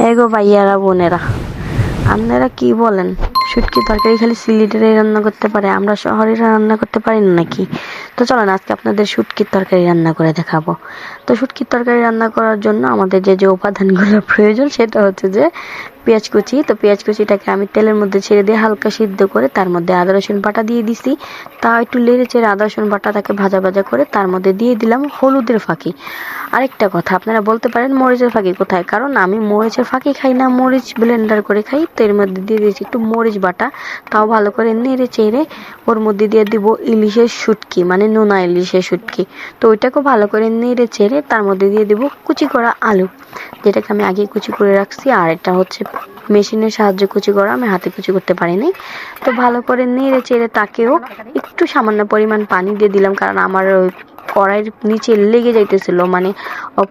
এগো ভাইয়ারা বোনেরা, আপনারা কি বলেন? শুটকি তরকারি খালি সিলেটের রান্না করতে পারে, আমরা শহরে রান্না করতে পারি না নাকি? তো চলেন আজকে আপনাদের শুটকির তরকারি রান্না করে দেখাবো। তো শুটকির তরকারি রান্না করার জন্য আমাদের যে যে উপাদানগুলো প্রয়োজন সেটা হচ্ছে যে পেঁয়াজ কুচি। তো পেঁয়াজ কুচিটাকে আমি তেলের মধ্যে ছেড়ে দিয়ে হালকা সিদ্ধ করে তার মধ্যে আদা রসুন বাটা দিয়ে দিছি। তা একটু নেড়ে চেড়ে আদা রসুন বাটাটাকে ভাজা ভাজা করে তার মধ্যে দিয়ে দিলাম হলুদের ফাঁকি। আরেকটা কথা, আপনারা বলতে পারেন মরিচের ফাঁকি কোথায়? কারণ আমি মরিচের ফাঁকি খাই না, মরিচ ব্লেন্ডার করে খাই। তো এর মধ্যে দিয়ে দিয়েছি একটু মরিচ বাটা, তাও ভালো করে নেড়ে চেড়ে ওর মধ্যে দিয়ে দিব ইলিশের শুটকি, মানে নোনা ইলিশের শুটকি। তো ওইটাকেও ভালো করে নেড়ে চেড়ে তার মধ্যে দিয়ে দিব কুচি করা আলু, যেটাকে আমি আগে কুচি করে রাখছি। আর এটা হচ্ছে মেশিনের সাহায্যে কুচি করা, আমি হাতে কুচি করতে পারিনি। তো ভালো করে নেড়ে চেড়ে তাকেও একটু সামান্য পরিমাণ পানি দিয়ে দিলাম, কারণ আমার ওই কড়াইয়ের নিচে লেগে যাইতেছিল, মানে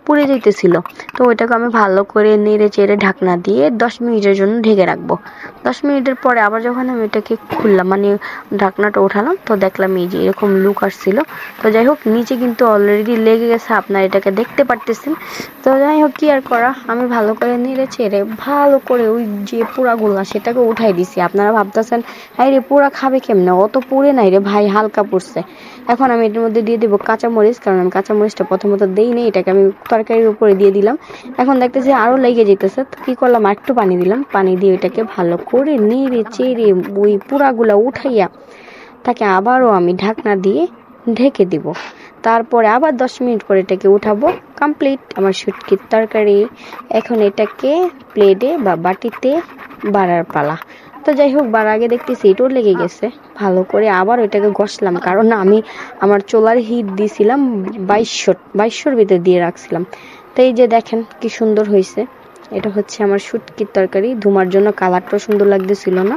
পুড়ে যাইতেছিল। তো ওইটাকে আমি ভালো করে নেড়ে চেড়ে ঢাকনা দিয়ে 10 মিনিটের জন্য ঢেকে রাখবো। 10 মিনিটের পরে আবার যখন আমি এটাকে খুললাম, মানে ঢাকনাটা উঠালাম, তো দেখলাম এই যে এরকম লুক আসছিল। তো যাই হোক, নিচে কিন্তু অলরেডি লেগে গেছে, আপনারা এটাকে দেখতে পারতেছেন। তো যাই হোক, কি আর করা, আমি ভালো করে নেড়ে চেড়ে ভালো করে ওই যে পোড়াগুলা সেটাকে উঠাই দিছি। আপনারা ভাবতেছেন হ্যাঁ রে পোড়া খাবে কেমনে, অত পুড়ে নাই রে ভাই, হালকা পুড়ছে। এখন আমি এটার মধ্যে দিয়ে দেবো কাঁচামরিচ, কারণ আমি কাঁচামরিচটা প্রথমত দেই নেই, এটাকে আমি তরকারির উপরে দিয়ে দিলাম। এখন দেখতেছি আরো লেগে যেতেছে, তো কি করলাম, একটু পানি দিলাম, পানি দিয়ে ওইটাকে ভালো করে নেড়ে চেড়ে ওই পোড়াগুলা উঠাইয়া তাকে আবারও আমি ঢাকনা দিয়ে ঢেকে দিব। তারপরে আবার 10 মিনিট পরে এটাকে উঠাবো। কমপ্লিট আমার শুটকির তরকারি। এখন এটাকে প্লেটে বা বাটিতে বাড়ার পালা। তো যাই হোক, বার আগে দেখতেছি এটাও লেগে গেছে। ভালো করে আবার ওইটাকে ঘষলাম, কারণ আমি আমার চুলার হিট দিয়েছিলাম 2200-র ভিতরে দিয়ে রাখছিলাম। তো এই যে দেখেন কি সুন্দর হয়েছে। এটা হচ্ছে আমার শুটকির তরকারি। ধুমার জন্য কালারটাও সুন্দর লাগতেছিল না,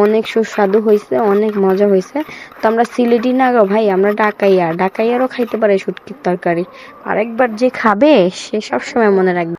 অনেক সুস্বাদু হয়েছে, অনেক মজা হয়েছে। তো আমরা সিলেটি না গো ভাই, আমরা ডাকাইয়ারও খাইতে পারে শুটকির তরকারি। আরেকবার যে খাবে সে সবসময় মনে রাখবে।